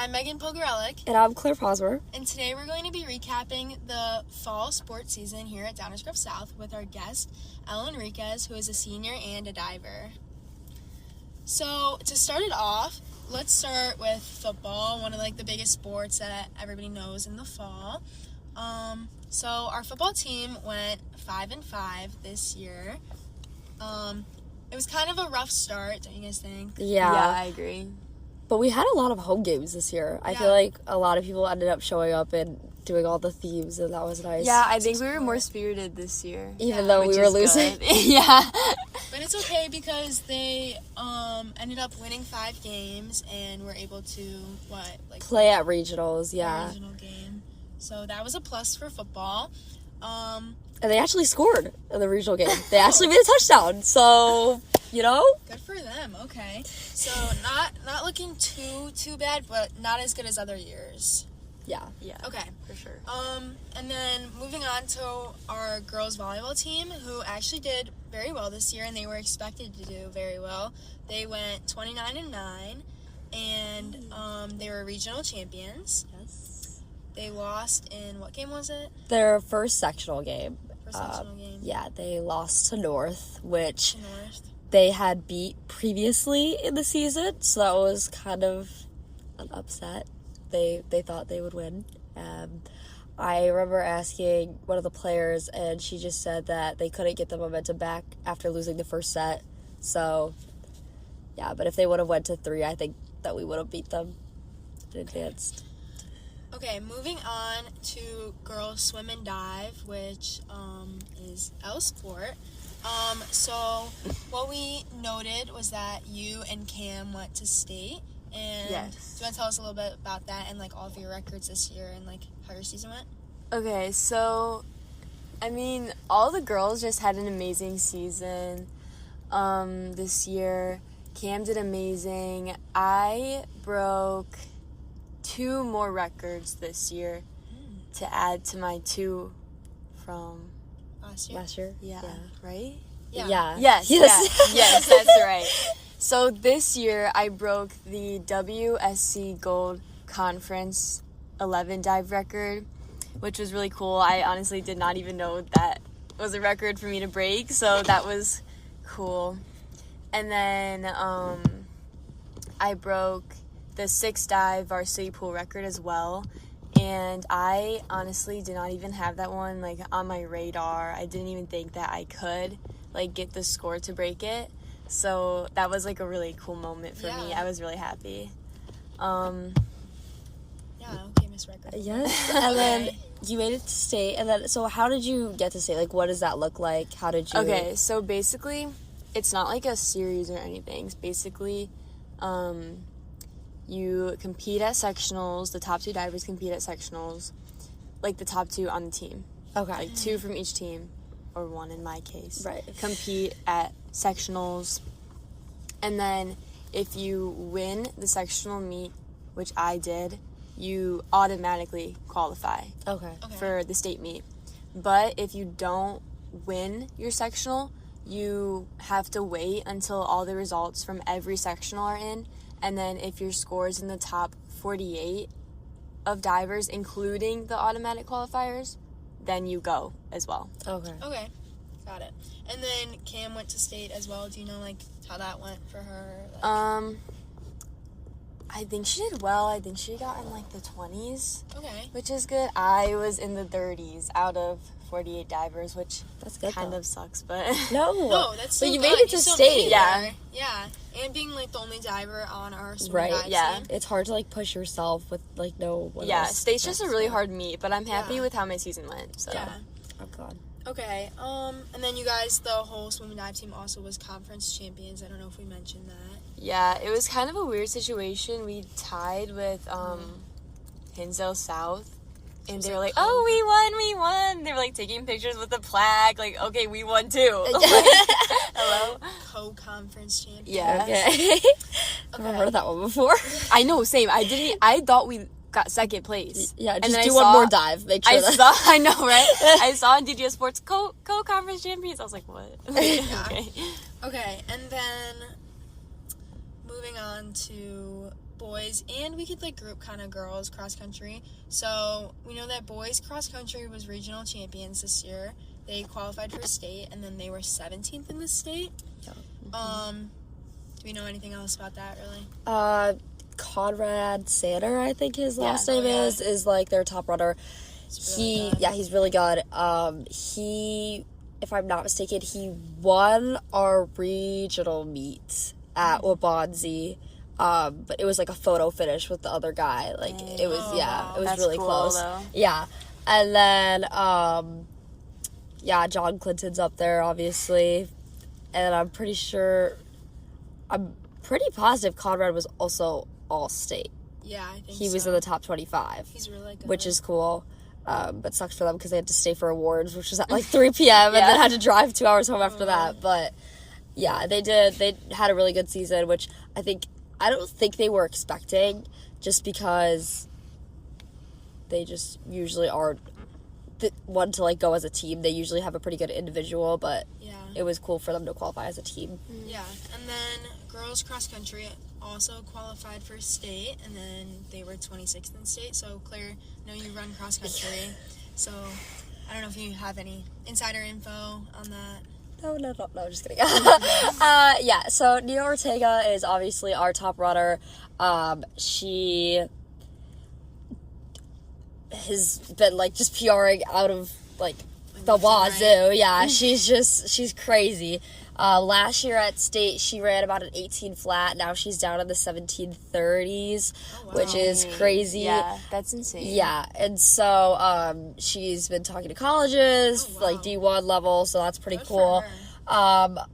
I'm Megan Pogorelic. And I'm Claire Posmer. And today we're going to be recapping the fall sports season here at Downers Grove South with our guest, Elle Enriquez, who is a senior and a diver. So, to start it off, let's start with football, one of the biggest sports that everybody knows in the fall. So our football team went 5-5 this year. It was kind of a rough start, don't you guys think? Yeah, I agree. But we had a lot of home games this year. I feel like a lot of people ended up showing up and doing all the themes, and that was nice. Yeah, I think we were more spirited this year. Even though we were losing. Yeah. But it's okay because they ended up winning 5 games and were able to, play at regionals, yeah. Regional game. So that was a plus for football. And they actually scored in the regional game. They actually made a touchdown. So, Good for them. Okay. So not looking too bad, but not as good as other years. Yeah. Yeah. Okay. For sure. And then moving on to our girls volleyball team, who actually did very well this year, and they were expected to do very well. They went 29-9, and they were regional champions. Yes. They lost in, what game was it? Their first sectional game. First sectional game. Yeah, they lost to North, which North. they had beat previously in the season, so that was kind of an upset. They thought they would win. I remember asking one of the players, and she just said that they couldn't get the momentum back after losing the first set. So, yeah, but if they would have went to 3, I think that we would have beat them and advanced. Okay, moving on to girls swim and dive, which is L Sport. So what we noted was that you and Cam went to state. And yes. Do you want to tell us a little bit about that and all of your records this year and how your season went? Okay, so all the girls just had an amazing season this year. Cam did amazing. I broke 2 more records this year to add to my 2 from Last year? Yeah. Right? Yeah. Yes. Yes, that's right. So this year I broke the WSC Gold Conference 11 dive record, which was really cool. I honestly did not even know that was a record for me to break, so that was cool. And then I broke the 6 dive varsity pool record as well. And I honestly did not even have that one on my radar. I didn't even think that I could get the score to break it. So that was a really cool moment for me. I was really happy. Yeah, okay, Miss Record. Yes, and then you made it to state, and then, so how did you get to state? What does that look like? How did you... Okay, so basically, it's not a series or anything. It's basically, you compete at sectionals, the top 2 divers compete at sectionals, the top 2 on the team. Okay. 2 from each team, or 1 in my case. Right. Compete at sectionals, and then if you win the sectional meet, which I did, you automatically qualify for the state meet. But if you don't win your sectional, you have to wait until all the results from every sectional are in, and then if your score is in the top 48 of divers, including the automatic qualifiers, then you go as well. Okay. Got it. And then Cam went to state as well. Do you know how that went for her? I think she did well. I think she got in the 20s. Okay. Which is good. I was in the 30s out of 48 divers, which That's good, kind though. of sucks, but No, that's so But you good. made it to still state. made Yeah. there. Yeah. And being the only diver on our swim Right, dive yeah. team. It's hard to push yourself with no one yeah, else. state's just a really hard meet, but I'm happy with how my season went. So Yeah. Oh god. Okay. And then you guys, the whole swim and dive team also was conference champions. I don't know if we mentioned that. yeah, it was kind of a weird situation. We tied with Hinsdale South. And they were like, oh, we won. They were taking pictures with the flag. Okay, we won too. Hello? Co-conference champions. Yeah. Okay. I've never heard of that one before. I know, same. I thought we got second place. Yeah, And just then do I one saw- more dive. Make sure I know, right? I saw on DGS Sports co-conference champions. I was like, what? Okay. Okay, and then moving on to boys, and we could group kind of girls cross country. So we know that boys cross country was regional champions this year. They qualified for state, and then they were 17th in the state. Yeah. Do we know anything else about that, really? Conrad Sander, I think his last Oh, name yeah. is their top runner. Really good. He's really good. He, if I'm not mistaken, he won our regional meet at Waubonsee. But it was a photo finish with the other guy. It was, Oh, yeah, wow. it was That's really cool, close. though. Yeah. And then, John Clinton's up there, obviously. And I'm pretty positive Conrad was also all-state. Yeah, I think He was in the top 25, He's really good. which is cool. But sucks for them because they had to stay for awards, which was at 3 p.m. and then Yeah. had to drive 2 hours home after that. But yeah, they had a really good season, which I don't think they were expecting, just because they just usually aren't the one to go as a team. They usually have a pretty good individual, but Yeah. it was cool for them to qualify as a team. Yeah, and then girls cross country also qualified for state, and then they were 26th in state. So Claire, I know you run cross country, so I don't know if you have any insider info on that. No, just kidding. Yeah, so Nia Ortega is obviously our top runner. She has been just PRing out of the wazoo. Yeah, she's crazy. Last year at state, she ran about an 18 flat. Now she's down in the 1730s, Oh, wow. which is crazy. Yeah, that's insane. Yeah, and so she's been talking to colleges, Oh, wow. D1 level, so that's pretty Good cool. for her.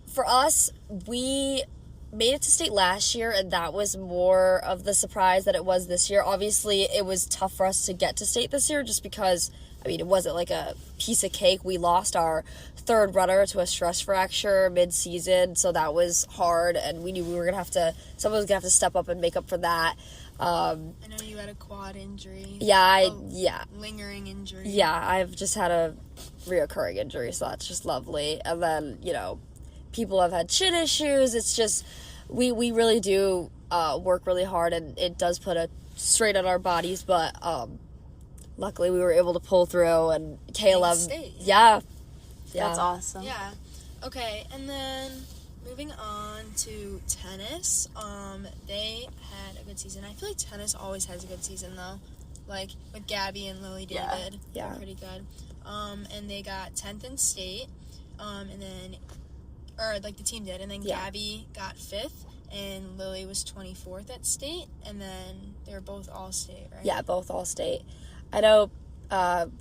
For us, we made it to state last year, and that was more of the surprise that it was this year. Obviously, it was tough for us to get to state this year just because, it wasn't a piece of cake. We lost our third runner to a stress fracture mid-season, so that was hard, and we knew we were going to have to, someone was going to have to step up and make up for that. I know you had a quad injury. Yeah, Lingering injury. Yeah, I've just had a reoccurring injury, so that's just lovely. And then, people have had shin issues. It's just, we really do work really hard, and it does put a strain on our bodies, but luckily we were able to pull through, and Caleb, state. yeah. That's awesome. Yeah. Okay, and then moving on to tennis. They had a good season. I feel like tennis always has a good season, though. With Gabby and Lily Yeah. David. Yeah. They're pretty good. And they got 10th in state. And then, the team did. And then Yeah. Gabby got 5th. And Lily was 24th at state. And then they were both all state, right? Yeah, both all state. I know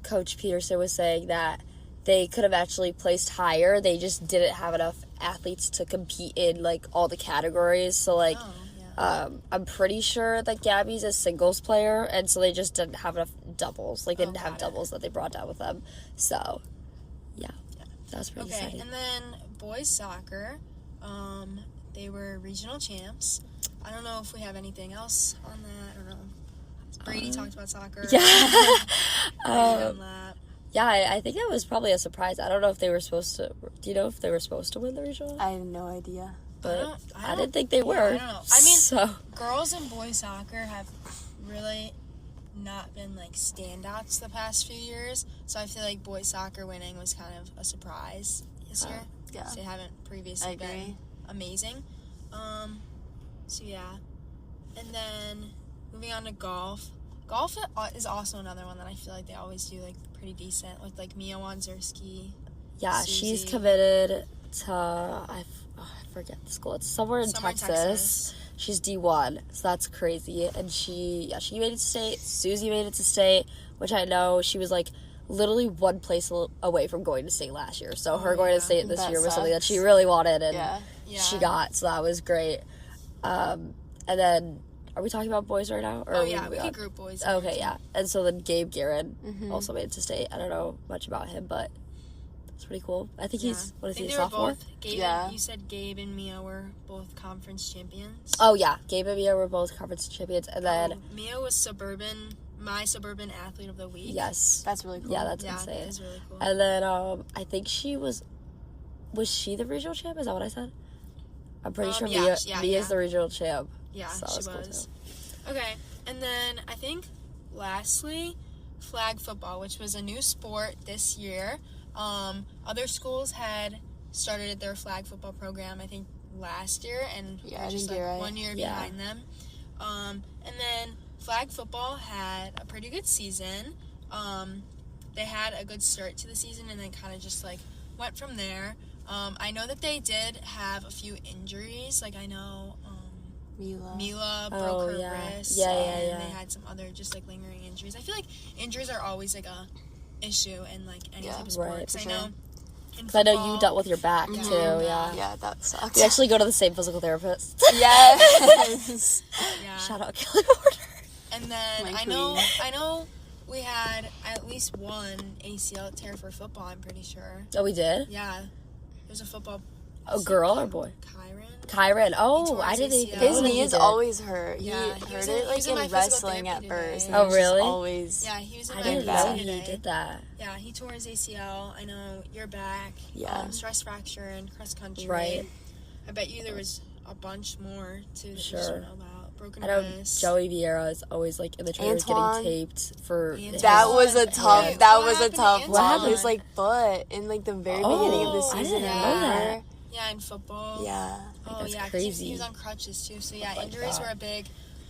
Coach Peterson was saying that they could have actually placed higher. They just didn't have enough athletes to compete in all the categories. So Oh, yeah. I'm pretty sure that Gabby's a singles player, and so they just didn't have enough doubles. They didn't have got it. doubles that they brought down with them. So yeah. That was pretty Okay, exciting. and then boys soccer, they were regional champs. I don't know if we have anything else on that. I don't know. Brady talked about soccer. Yeah. On that. Yeah, I think that was probably a surprise. I don't know if they were supposed to. Do you know if they were supposed to win the regional? I have no idea. But I I don't- didn't think they were. I don't know. I mean, so girls and boys soccer have really not been standouts the past few years. So I feel like boys soccer winning was kind of a surprise this year. Yeah. They haven't I previously agree. been amazing. So yeah. And then moving on to golf. Golf is also another one that I feel like they always do pretty decent with Mia Wanzerski. yeah, Susie. she's committed to I forget the school. It's somewhere in Somewhere in Texas. Texas. She's D1, so that's crazy. And she made it to state. Susie made it to state, which I know she was literally one place away from going to state last year. So her going yeah. to state this That year was something that sucks. she really wanted, and Yeah. Yeah. she got. So that was great. And then, are we talking about boys right now? Or Oh are yeah, we on? could group boys. Okay, yeah. And so then Gabe Guerin Mm-hmm. also made it to state. I don't know much about him, but it's pretty cool. I think he's, what is he, a they sophomore? Were both, Gabe Yeah. You said Gabe and Mia were both conference champions. Oh, yeah. Gabe and Mia were both conference champions. And then, Mia was my suburban athlete of the week. yes. That's really cool. Yeah, that's Yeah, insane. that is really cool. And then, I think she was she the regional champ? Is that what I said? I'm pretty sure yeah, Mia's the regional champ. Yeah, So she that's cool, was. Okay, and then I think lastly, flag football, which was a new sport this year. Other schools had started their flag football program, I think, last year, and Yeah, we're I just think you're right. 1 year Yeah. behind them. And then flag football had a pretty good season. They had a good start to the season and then kind of just like went from there. I know that they did have a few injuries. Like I know Mila broke her wrist. Yeah. And they had some other just like lingering injuries. I feel like injuries are always like a issue in like any type of sport. Right, 'Cause for I know. sure. Because I know you dealt with your back too. Yeah. Yeah, that sucks. We actually go to the same physical therapist. Yes. Yeah. Shout out Kelly Porter. And then My I know we had at least one ACL tear for football, I'm pretty sure. Oh, we did? Yeah. There's a football A girl or boy? Kyron. Kyron. Oh, tore I his didn't ACL. even His know knee he is did. always hurt. Yeah, He he heard was it in- he like was in my in physical wrestling at therapy first. today. and Oh, it was just really? Always. Yeah, he was in I my didn't bad. know PCT he today. did that. Yeah, he tore his ACL. I know your back. Yeah. Stress fracture and cross country. Right. I bet you there was a bunch more too that you just Sure. don't know about. Broken I know wrist. Joey Vieira is always like in the trailers Antoine. getting taped for Antoine. That was a tough. Yeah. That What was a happened to tough Antoine? one. His like foot in like the very Oh, beginning of the I season. didn't know that. remember? Yeah, in football. Yeah. Oh That's yeah, 'cause crazy. He was on crutches too. So yeah, Oh my injuries God. were a big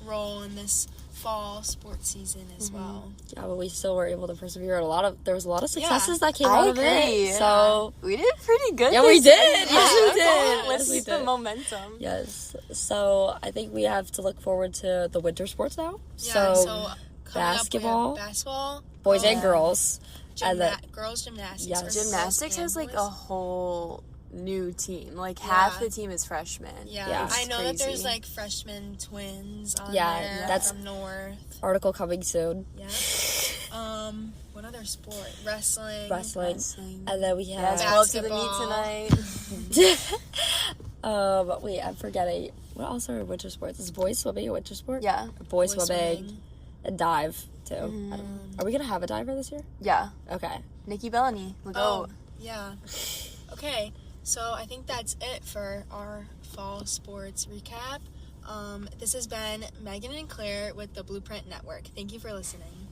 role in this fall sports season as well. Yeah, but we still were able to persevere. There was a lot of Yeah. successes that came I out of agree. it. So We did pretty good. Yeah, we this did. season. Yes, we Yeah. did. Yes, Let's we keep the did. momentum. yes, so I think we have to look forward to the winter sports now. Yeah, so coming basketball, up we have basketball, boys and yeah. girls. And girls gymnastics. Yes. or girls Gymnastics and has like boys. a whole new team. Like half Yeah. the team is freshmen. Yeah, Yeah. I know that there's Crazy. like freshman twins on Yeah, there that's- from North. Article coming soon. Yeah. What other sport? Wrestling. Wrestling. And then we Yes, have go up to the meet tonight. wait, I'm forgetting. What else are winter sports? Is boys swimming a winter sport? Yeah. Boys Boys swimming swimming. and dive too. I don't- Are we gonna have a diver this year? Yeah. Okay. Nikki Bellany. Look Oh, out. yeah. Okay, so I think that's it for our fall sports recap. This has been Megan and Claire with the Blueprint Network. Thank you for listening.